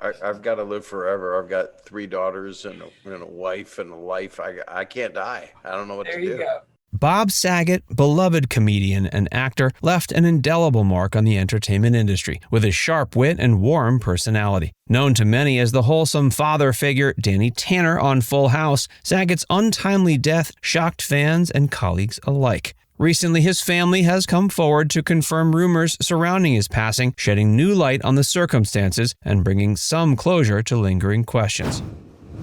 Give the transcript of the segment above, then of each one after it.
I've got to live forever. I've got three daughters and a wife and a life. I can't die. I don't know what There to you do. go. Bob Saget, beloved comedian and actor, left an indelible mark on the entertainment industry with his sharp wit and warm personality. Known to many as the wholesome father figure Danny Tanner on Full House, Saget's untimely death shocked fans and colleagues alike. Recently, his family has come forward to confirm rumors surrounding his passing, shedding new light on the circumstances and bringing some closure to lingering questions.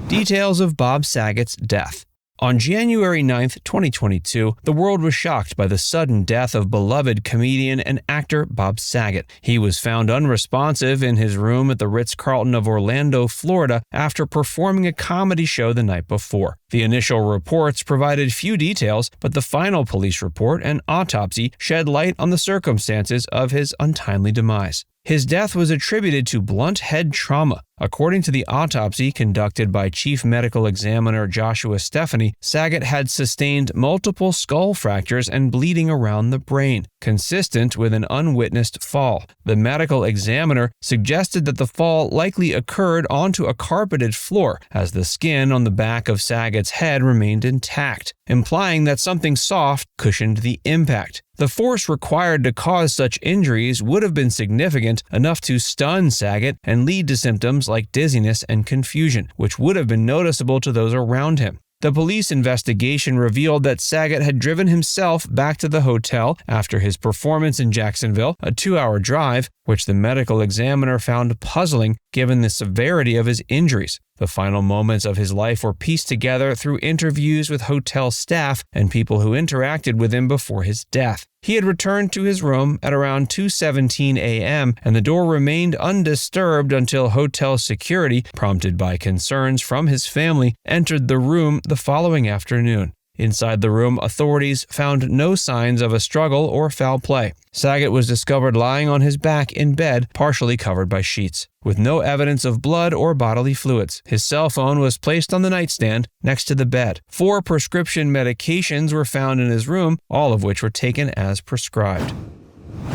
Details of Bob Saget's death. On January 9, 2022, the world was shocked by the sudden death of beloved comedian and actor Bob Saget. He was found unresponsive in his room at the Ritz-Carlton of Orlando, Florida, after performing a comedy show the night before. The initial reports provided few details, but the final police report and autopsy shed light on the circumstances of his untimely demise. His death was attributed to blunt head trauma. According to the autopsy conducted by Chief Medical Examiner Joshua Stephanie, Saget had sustained multiple skull fractures and bleeding around the brain, consistent with an unwitnessed fall. The medical examiner suggested that the fall likely occurred onto a carpeted floor, as the skin on the back of Saget's head remained intact, implying that something soft cushioned the impact. The force required to cause such injuries would have been significant enough to stun Saget and lead to symptoms like dizziness and confusion, which would have been noticeable to those around him. The police investigation revealed that Saget had driven himself back to the hotel after his performance in Jacksonville, a 2-hour drive, which the medical examiner found puzzling given the severity of his injuries. The final moments of his life were pieced together through interviews with hotel staff and people who interacted with him before his death. He had returned to his room at around 2:17 a.m., and the door remained undisturbed until hotel security, prompted by concerns from his family, entered the room the following afternoon. Inside the room, authorities found no signs of a struggle or foul play. Saget was discovered lying on his back in bed, partially covered by sheets, with no evidence of blood or bodily fluids. His cell phone was placed on the nightstand next to the bed. 4 prescription medications were found in his room, all of which were taken as prescribed.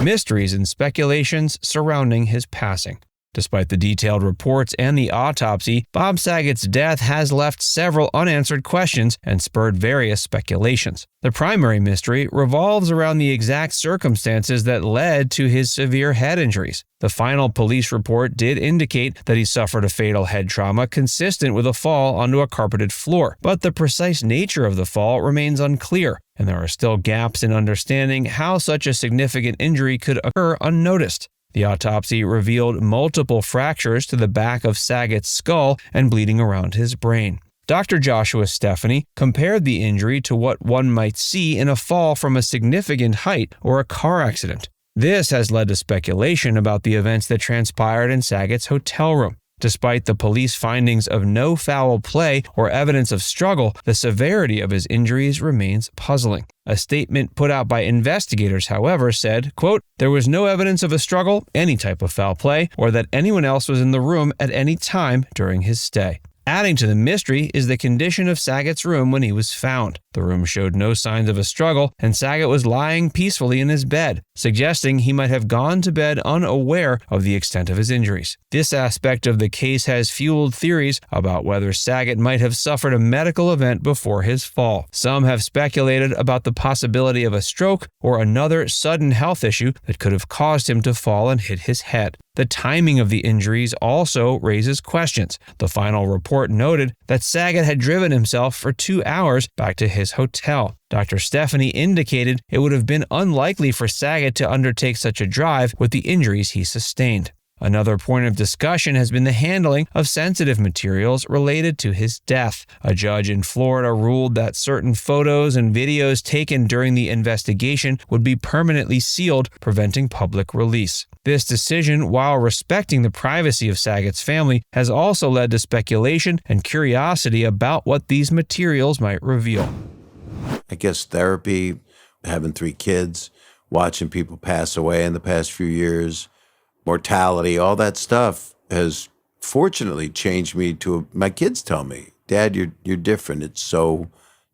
Mysteries and speculations surrounding his passing. Despite the detailed reports and the autopsy, Bob Saget's death has left several unanswered questions and spurred various speculations. The primary mystery revolves around the exact circumstances that led to his severe head injuries. The final police report did indicate that he suffered a fatal head trauma consistent with a fall onto a carpeted floor, but the precise nature of the fall remains unclear, and there are still gaps in understanding how such a significant injury could occur unnoticed. The autopsy revealed multiple fractures to the back of Saget's skull and bleeding around his brain. Dr. Joshua Stephanie compared the injury to what one might see in a fall from a significant height or a car accident. This has led to speculation about the events that transpired in Saget's hotel room. Despite the police findings of no foul play or evidence of struggle, the severity of his injuries remains puzzling. A statement put out by investigators, however, said, quote, "There was no evidence of a struggle, any type of foul play, or that anyone else was in the room at any time during his stay." Adding to the mystery is the condition of Saget's room when he was found. The room showed no signs of a struggle, and Saget was lying peacefully in his bed, suggesting he might have gone to bed unaware of the extent of his injuries. This aspect of the case has fueled theories about whether Saget might have suffered a medical event before his fall. Some have speculated about the possibility of a stroke or another sudden health issue that could have caused him to fall and hit his head. The timing of the injuries also raises questions. The final report noted that Saget had driven himself for 2 hours back to his hotel. Dr. Stephanie indicated it would have been unlikely for Saget to undertake such a drive with the injuries he sustained. Another point of discussion has been the handling of sensitive materials related to his death. A judge in Florida ruled that certain photos and videos taken during the investigation would be permanently sealed, preventing public release. This decision, while respecting the privacy of Saget's family, has also led to speculation and curiosity about what these materials might reveal. I guess therapy, having 3 kids, watching people pass away in the past few years, mortality, all that stuff has fortunately changed me to, my kids tell me, "Dad, you're different. It's so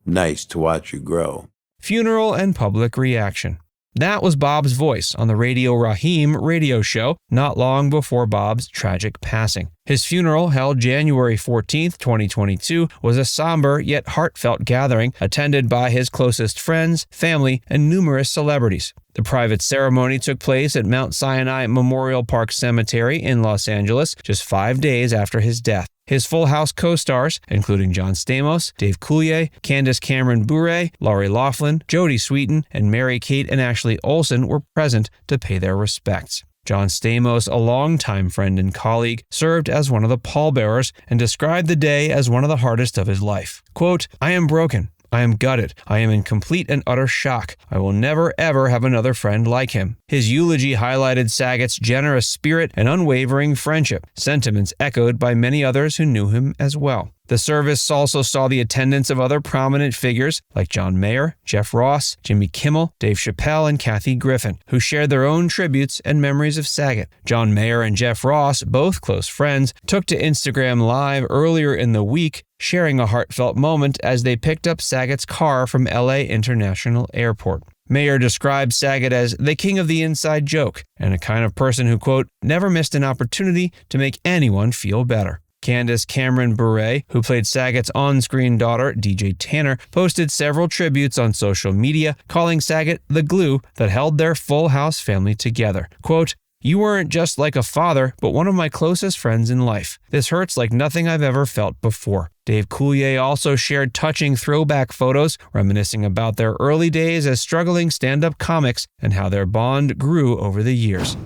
nice to watch you grow." Funeral and public reaction. That was Bob's voice on the Radio Rahim radio show not long before Bob's tragic passing. His funeral, held January 14, 2022, was a somber yet heartfelt gathering attended by his closest friends, family, and numerous celebrities. The private ceremony took place at Mount Sinai Memorial Park Cemetery in Los Angeles just 5 days after his death. His Full House co-stars, including John Stamos, Dave Coulier, Candace Cameron Bure, Lori Loughlin, Jodie Sweetin, and Mary-Kate and Ashley Olsen, were present to pay their respects. John Stamos, a longtime friend and colleague, served as one of the pallbearers and described the day as one of the hardest of his life. Quote, "I am broken. I am gutted. I am in complete and utter shock. I will never, ever have another friend like him." His eulogy highlighted Saget's generous spirit and unwavering friendship, sentiments echoed by many others who knew him as well. The service also saw the attendance of other prominent figures like John Mayer, Jeff Ross, Jimmy Kimmel, Dave Chappelle, and Kathy Griffin, who shared their own tributes and memories of Saget. John Mayer and Jeff Ross, both close friends, took to Instagram Live earlier in the week, sharing a heartfelt moment as they picked up Saget's car from LA International Airport. Mayer described Saget as the king of the inside joke and a kind of person who, quote, never missed an opportunity to make anyone feel better. Candace Cameron Bure, who played Saget's on-screen daughter, DJ Tanner, posted several tributes on social media, calling Saget the glue that held their Full House family together. Quote, "You weren't just like a father, but one of my closest friends in life. This hurts like nothing I've ever felt before." Dave Coulier also shared touching throwback photos, reminiscing about their early days as struggling stand-up comics and how their bond grew over the years.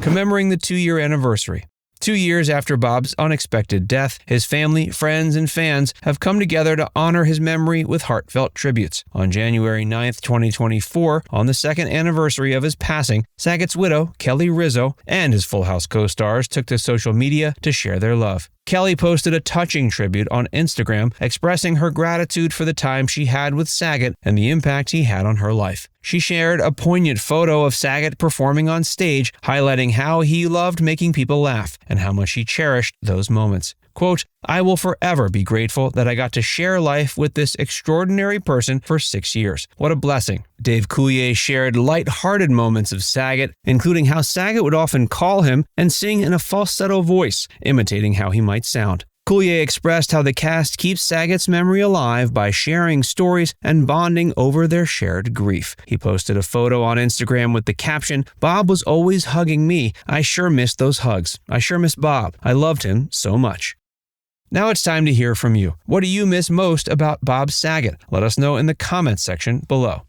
Commemorating the 2-year anniversary. 2 years after Bob's unexpected death, his family, friends, and fans have come together to honor his memory with heartfelt tributes. On January 9th, 2024, on the second anniversary of his passing, Saget's widow, Kelly Rizzo, and his Full House co-stars took to social media to share their love. Kelly posted a touching tribute on Instagram expressing her gratitude for the time she had with Saget and the impact he had on her life. She shared a poignant photo of Saget performing on stage, highlighting how he loved making people laugh and how much he cherished those moments. Quote, "I will forever be grateful that I got to share life with this extraordinary person for 6 years. What a blessing." Dave Coulier shared light-hearted moments of Saget, including how Saget would often call him and sing in a falsetto voice, imitating how he might sound. Coulier expressed how the cast keeps Saget's memory alive by sharing stories and bonding over their shared grief. He posted a photo on Instagram with the caption, "Bob was always hugging me. I sure missed those hugs. I sure miss Bob. I loved him so much." Now it's time to hear from you. What do you miss most about Bob Saget? Let us know in the comments section below.